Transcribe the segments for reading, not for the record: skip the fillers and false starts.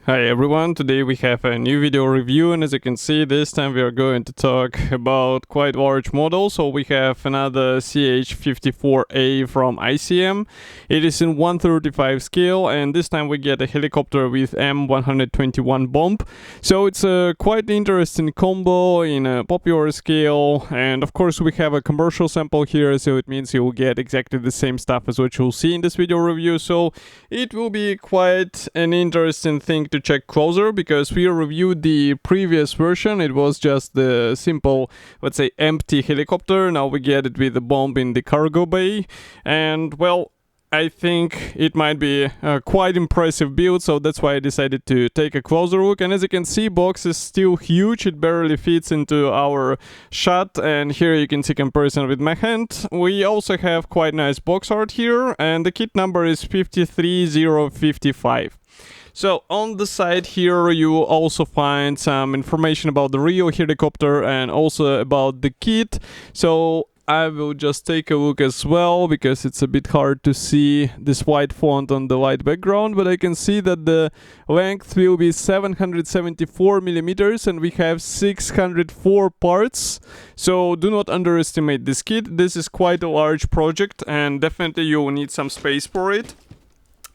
Hi everyone, today we have a new video review, and as you can see, this time we are going to talk about quite large model. So we have another CH-54A from ICM. It is in 1/35 scale, and this time we get a helicopter with M-121 bomb. So it's a quite interesting combo in a popular scale, and of course we have a commercial sample here, so it means you will get exactly the same stuff as what you'll see in this video review. So it will be quite an interesting thing to check closer, because we reviewed the previous version. It was just the simple, let's say, empty helicopter. Now we get it with a bomb in the cargo bay, and well, I think it might be a quite impressive build, so that's why I decided to take a closer look. And as you can see, box is still huge, it barely fits into our shot, and here you can see comparison with my hand. We also have quite nice box art here, and the kit number is 53055. So on the side here you will also find some information about the real helicopter and also about the kit. So I will just take a look as well, because it's a bit hard to see this white font on the white background, but I can see that the length will be 774 millimeters and we have 604 parts. So do not underestimate this kit. This is quite a large project and definitely you will need some space for it.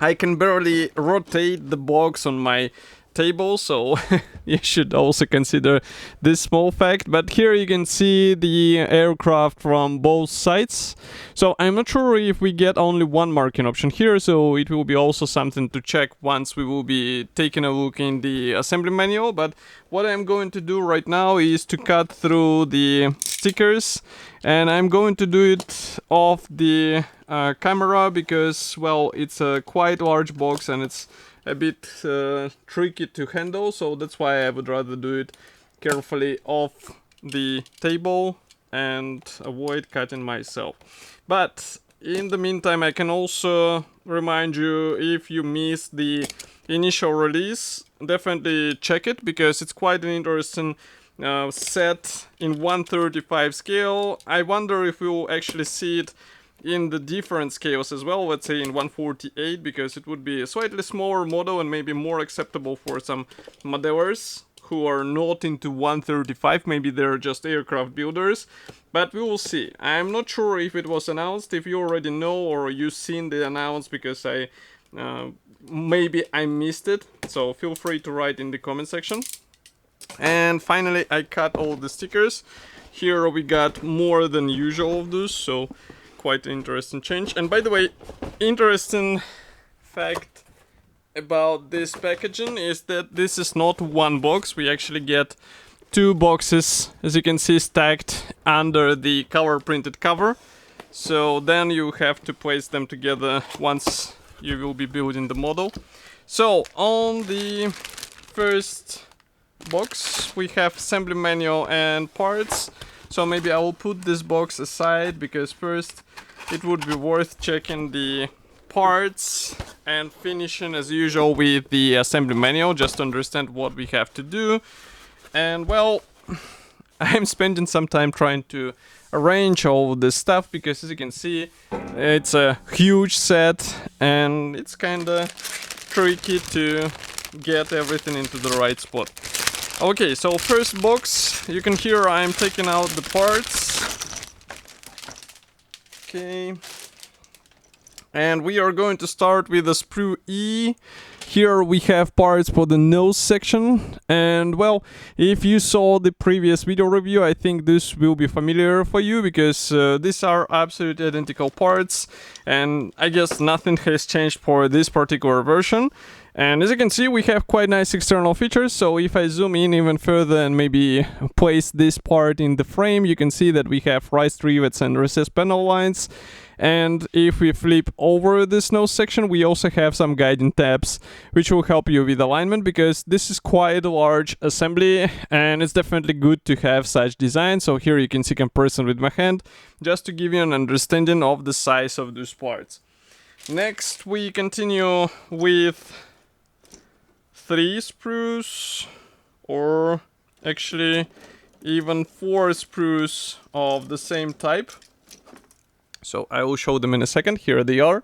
I can barely rotate the box on my table, so you should also consider this small fact. But here you can see the aircraft from both sides. So I'm not sure if we get only one marking option here, so it will be also something to check once we will be taking a look in the assembly manual. But what I'm going to do right now is to cut through the stickers, and I'm going to do it off the camera because, well, it's a quite large box and it's a bit tricky to handle, so that's why I would rather do it carefully off the table and avoid cutting myself. But in the meantime, I can also remind you, if you missed the initial release, definitely check it, because it's quite an interesting set in 1/35 scale. I wonder if we will actually see it in the different scales as well, let's say in 1/48, because it would be a slightly smaller model and maybe more acceptable for some modelers who are not into 1/35. Maybe they're just aircraft builders, but we will see. I'm not sure if it was announced, if you already know or you've seen the announce, because maybe I missed it, so feel free to write in the comment section. And finally, I cut all the stickers. Here we got more than usual of those, so quite an interesting change. And by the way, interesting fact about this packaging is that this is not one box. We actually get two boxes, as you can see, stacked under the color printed cover. So then you have to place them together once you will be building the model. So on the first box we have assembly manual and parts. So maybe I will put this box aside, because first it would be worth checking the parts and finishing as usual with the assembly manual, just to understand what we have to do. And well, I'm spending some time trying to arrange all this stuff, because as you can see, it's a huge set and it's kinda tricky to get everything into the right spot. Okay, so first box, you can hear I'm taking out the parts. Okay. And we are going to start with the sprue E. Here we have parts for the nose section, and well, if you saw the previous video review, I think this will be familiar for you, because these are absolutely identical parts, and I guess nothing has changed for this particular version. And as you can see, we have quite nice external features. So if I zoom in even further and maybe place this part in the frame, you can see that we have raised rivets and recessed panel lines. And if we flip over this nose section, we also have some guiding tabs, which will help you with alignment, because this is quite a large assembly and it's definitely good to have such design. So here you can see comparison with my hand, just to give you an understanding of the size of those parts. Next, we continue with 3 sprues, or actually even 4 sprues of the same type. So I will show them in a second. Here they are.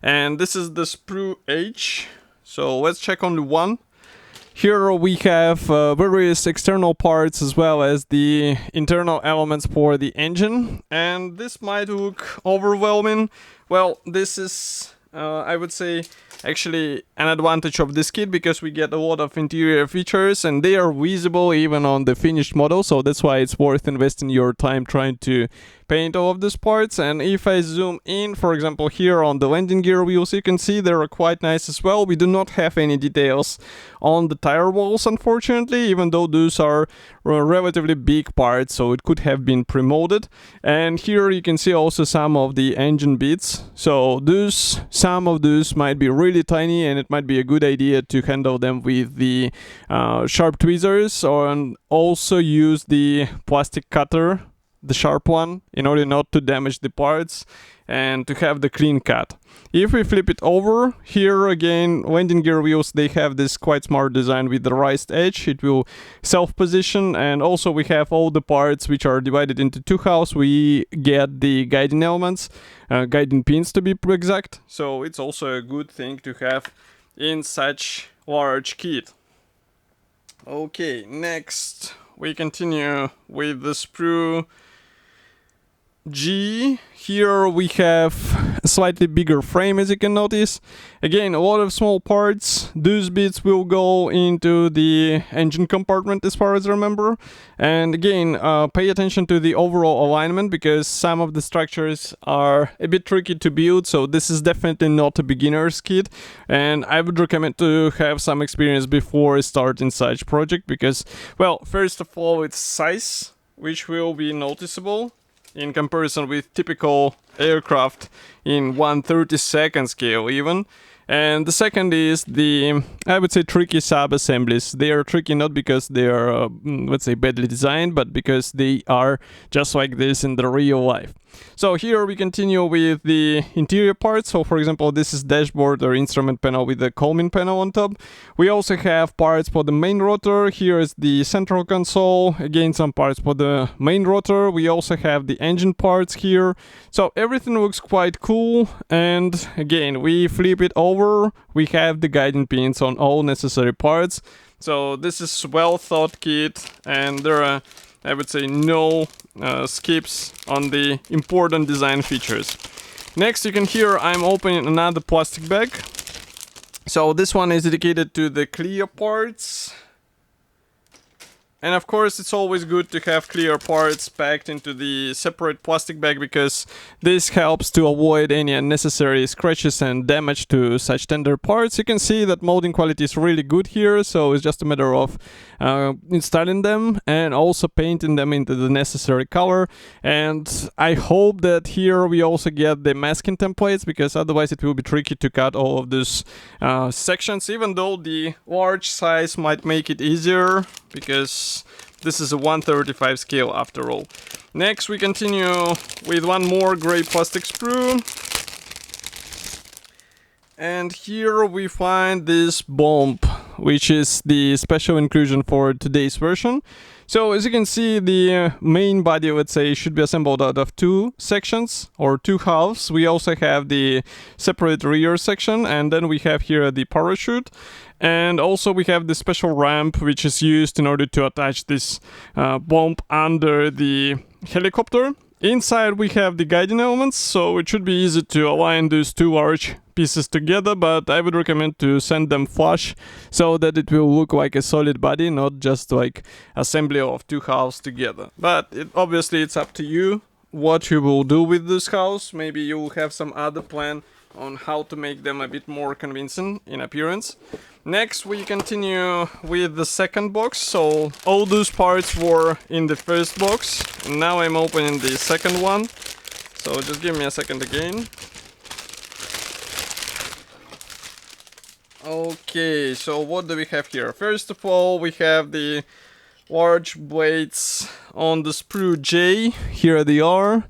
And this is the sprue H. So let's check only one. Here we have various external parts as well as the internal elements for the engine, and this might look overwhelming. Well, this is I would say actually an advantage of this kit, because we get a lot of interior features and they are visible even on the finished model, so that's why it's worth investing your time trying to paint all of these parts. And if I zoom in, for example, here on the landing gear wheels, you can see they are quite nice as well. We do not have any details on the tire walls, unfortunately, even though those are relatively big parts, so it could have been pre-molded. And here you can see also some of the engine bits, so some of those might be really tiny, and it might be a good idea to handle them with the sharp tweezers, and also use the plastic cutter, the sharp one, in order not to damage the parts and to have the clean cut. If we flip it over, here again, landing gear wheels, they have this quite smart design with the raised edge. It will self-position, and also we have all the parts which are divided into two halves. We get the guiding elements, guiding pins to be exact, so it's also a good thing to have in such large kit. Okay, next we continue with the sprue G. Here we have a slightly bigger frame, as you can notice. Again, a lot of small parts. Those bits will go into the engine compartment as far as I remember. And again, pay attention to the overall alignment, because some of the structures are a bit tricky to build, so this is definitely not a beginner's kit, and I would recommend to have some experience before starting such project, because, well, first of all, it's size, which will be noticeable in comparison with typical aircraft in 1/32nd scale even. And the second is the, I would say, tricky sub-assemblies. They are tricky not because they are, let's say, badly designed, but because they are just like this in the real life. So here we continue with the interior parts. So for example, this is dashboard or instrument panel with the combing panel on top. We also have parts for the main rotor. Here is the central console. Again, some parts for the main rotor. We also have the engine parts here. So everything looks quite cool. And again, we flip it over. We have the guiding pins on all necessary parts. So this is well thought kit, and there are, I would say, no skips on the important design features. Next, you can hear I'm opening another plastic bag. So this one is dedicated to the clear parts. And of course, it's always good to have clear parts packed into the separate plastic bag, because this helps to avoid any unnecessary scratches and damage to such tender parts. You can see that molding quality is really good here, so it's just a matter of installing them and also painting them into the necessary color. And I hope that here we also get the masking templates, because otherwise it will be tricky to cut all of these sections, even though the large size might make it easier, because this is a 1/35 scale after all. Next, we continue with one more gray plastic sprue. And here we find this bump, which is the special inclusion for today's version. So as you can see, the main body, let's say, should be assembled out of two sections or two halves. We also have the separate rear section, and then we have here the parachute. And also we have the special ramp, which is used in order to attach this bump under the helicopter. Inside we have the guiding elements, so it should be easy to align these two large pieces together, but I would recommend to send them flush so that it will look like a solid body, not just like assembly of two halves together. But obviously it's up to you what you will do with this house. Maybe you will have some other plan on how to make them a bit more convincing in appearance. Next, we continue with the second box. So all those parts were in the first box, and now I'm opening the second one. So just give me a second again. Okay, so what do we have here? First of all, we have the large blades on the sprue J. Here they are.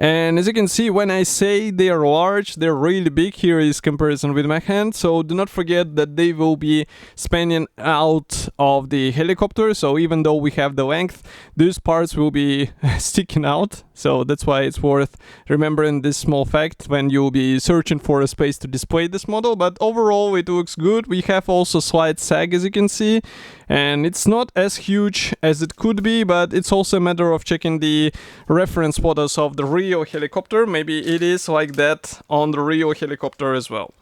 And as you can see, when I say they are large, they're really big. Here is comparison with my hand. So do not forget that they will be spanning out of the helicopter. So even though we have the length, these parts will be sticking out. So that's why it's worth remembering this small fact when you'll be searching for a space to display this model. But overall, it looks good. We have also slight sag, as you can see, and it's not as huge as it could be, but it's also a matter of checking the reference photos of the real helicopter. Maybe it is like that on the real helicopter as well.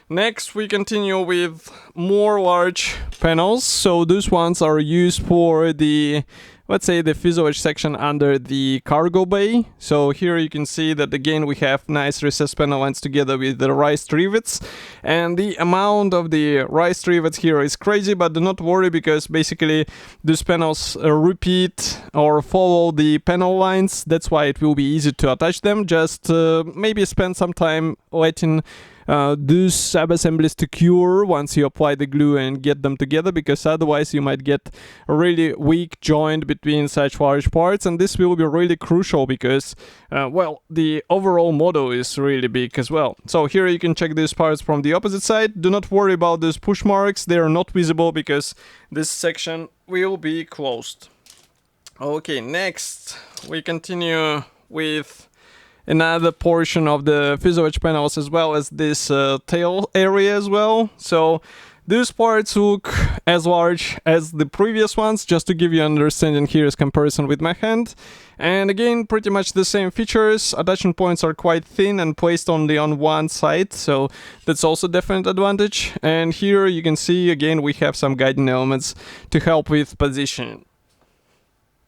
Next, we continue with more large panels. So those ones are used for the, let's say, the fuselage section under the cargo bay. So here you can see that again we have nice recessed panel lines together with the raised rivets, and the amount of the raised rivets here is crazy, but do not worry, because basically these panels repeat or follow the panel lines. That's why it will be easy to attach them. Just maybe spend some time letting those sub-assemblies to cure once you apply the glue and get them together, because otherwise you might get a really weak joint between such large parts, and this will be really crucial because well, the overall model is really big as well. So here you can check these parts from the opposite side. Do not worry about those push marks, they are not visible because this section will be closed. Okay, next we continue with another portion of the fuselage panels, as well as this tail area as well. So these parts look as large as the previous ones. Just to give you an understanding, here is comparison with my hand. And again, pretty much the same features. Attachment points are quite thin and placed only on one side, so that's also a definite advantage. And here you can see again we have some guiding elements to help with positioning.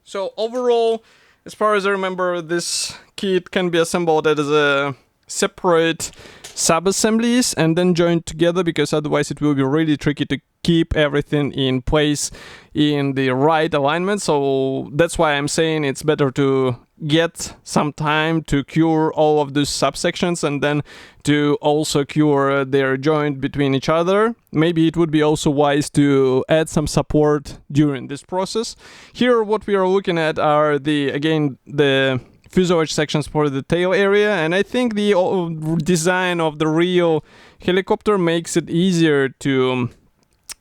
So overall, as far as I remember, this kit can be assembled as a separate sub-assemblies and then joined together, because otherwise it will be really tricky to keep everything in place in the right alignment. So that's why I'm saying it's better to get some time to cure all of these subsections and then to also cure their joint between each other. Maybe it would be also wise to add some support during this process. Here what we are looking at are the fuselage sections for the tail area, and I think the design of the real helicopter makes it easier to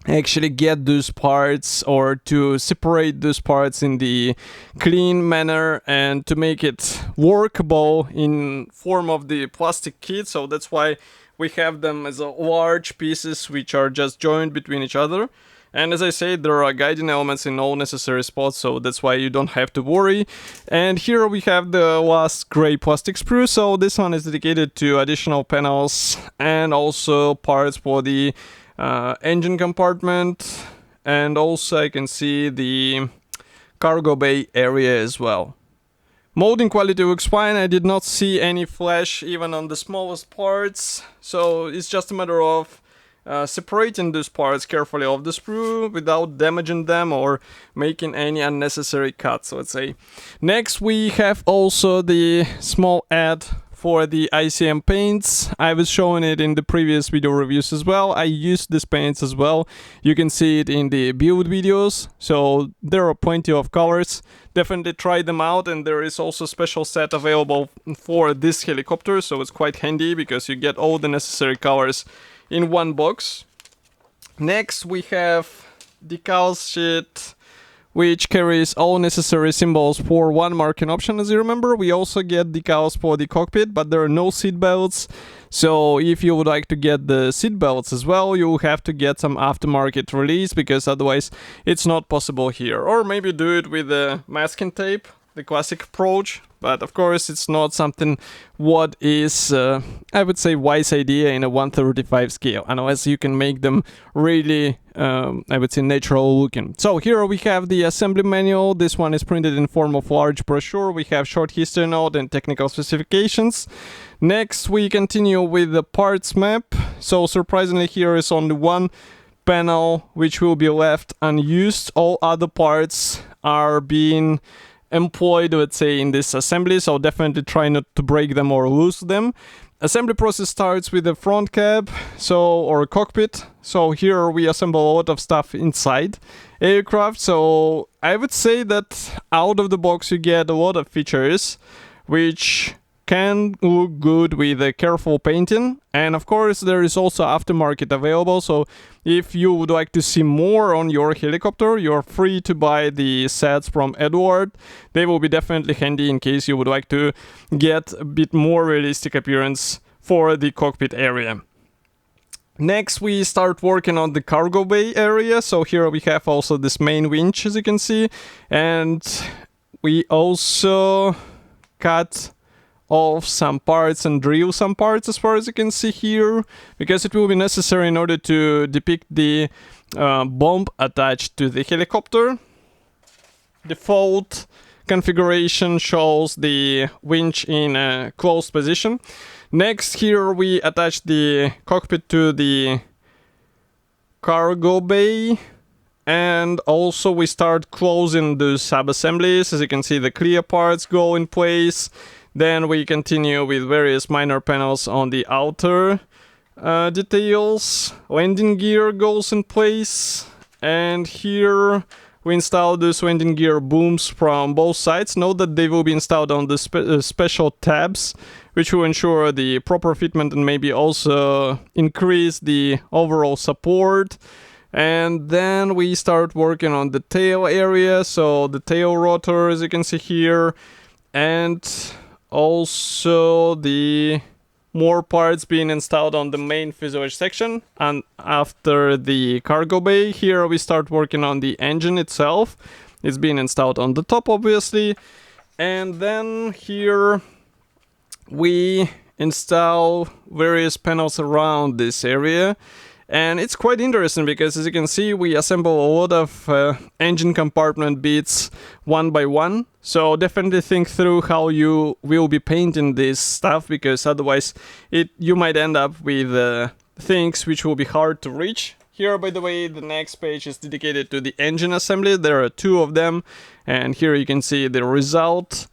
actually get those parts or to separate those parts in the clean manner and to make it workable in form of the plastic kit. So that's why we have them as large pieces which are just joined between each other. And as I said, there are guiding elements in all necessary spots, so that's why you don't have to worry. And here we have the last gray plastic sprue, so this one is dedicated to additional panels and also parts for the engine compartment, and also I can see the cargo bay area as well. Molding quality looks fine. I did not see any flash even on the smallest parts, so it's just a matter of separating these parts carefully off the sprue without damaging them or making any unnecessary cuts, let's say. Next we have also the small add for the ICM paints. I was showing it in the previous video reviews as well. I used these paints as well. You can see it in the build videos, so there are plenty of colors. Definitely try them out, and there is also a special set available for this helicopter, so it's quite handy because you get all the necessary colors in one box. Next we have decals sheet, which carries all necessary symbols for one marking option. As you remember, we also get decals for the cockpit, but there are no seat belts. So if you would like to get the seat belts as well, you have to get some aftermarket release, because otherwise it's not possible here. Or maybe do it with the masking tape, the classic approach. But of course it's not something what is, I would say, wise idea in a 1/35 scale, unless you can make them really, I would say, natural looking. So here we have the assembly manual. This one is printed in form of large brochure. We have short history note and technical specifications. Next we continue with the parts map. So surprisingly, here is only one panel which will be left unused. All other parts are being employed, let's say, in this assembly, so definitely try not to break them or lose them. Assembly process starts with the front cab, or cockpit. So here we assemble a lot of stuff inside aircraft. So I would say that out of the box you get a lot of features which can look good with a careful painting. And of course there is also aftermarket available, so if you would like to see more on your helicopter, you're free to buy the sets from Edward. They will be definitely handy in case you would like to get a bit more realistic appearance for the cockpit area. Next we start working on the cargo bay area, so here we have also this main winch, as you can see, and we also cut off some parts and drill some parts as far as you can see here, because it will be necessary in order to depict the bomb attached to the helicopter. Default configuration shows the winch in a closed position. Next, here we attach the cockpit to the cargo bay, and also we start closing the sub-assemblies. As you can see, the clear parts go in place. Then we continue with various minor panels on the outer details. Landing gear goes in place, and here we install these landing gear booms from both sides. Note that they will be installed on the special tabs, which will ensure the proper fitment and maybe also increase the overall support. And then we start working on the tail area, so the tail rotor, as you can see here, and also the more parts being installed on the main fuselage section. And after the cargo bay, here we start working on the engine itself. It's being installed on the top, obviously. And then here we install various panels around this area. And it's quite interesting because, as you can see, we assemble a lot of engine compartment bits one by one. So definitely think through how you will be painting this stuff, because otherwise you might end up with things which will be hard to reach. Here, by the way, the next page is dedicated to the engine assembly. There are 2 of them, and here you can see the result.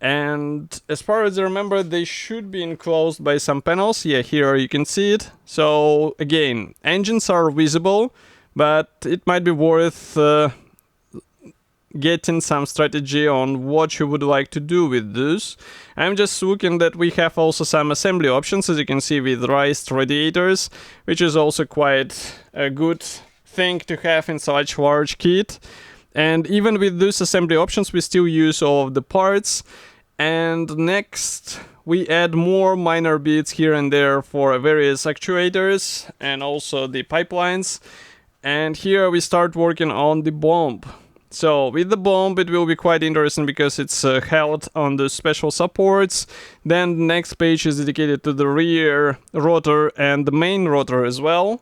And as far as I remember, they should be enclosed by some panels. Yeah, here you can see it. So again, engines are visible, but it might be worth getting some strategy on what you would like to do with this. I'm just looking that we have also some assembly options, as you can see, with raised radiators, which is also quite a good thing to have in such large kit. And even with these assembly options, we still use all of the parts. And next, we add more minor bits here and there for various actuators and also the pipelines. And here we start working on the bomb. So with the bomb, it will be quite interesting because it's held on the special supports. Then the next page is dedicated to the rear rotor and the main rotor as well.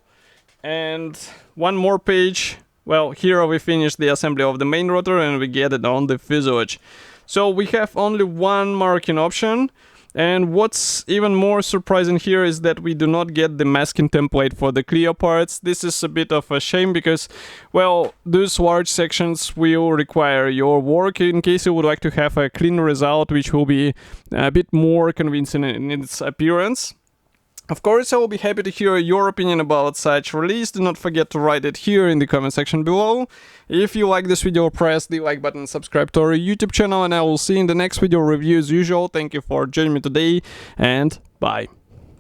And one more page. Well, here we finish the assembly of the main rotor and we get it on the fuselage. So we have only one marking option, and what's even more surprising here is that we do not get the masking template for the clear parts. This is a bit of a shame because, well, those large sections will require your work in case you would like to have a clean result which will be a bit more convincing in its appearance. Of course, I will be happy to hear your opinion about such release. Do not forget to write it here in the comment section below. If you like this video, press the like button, subscribe to our YouTube channel, and I will see you in the next video review as usual. Thank you for joining me today, and bye.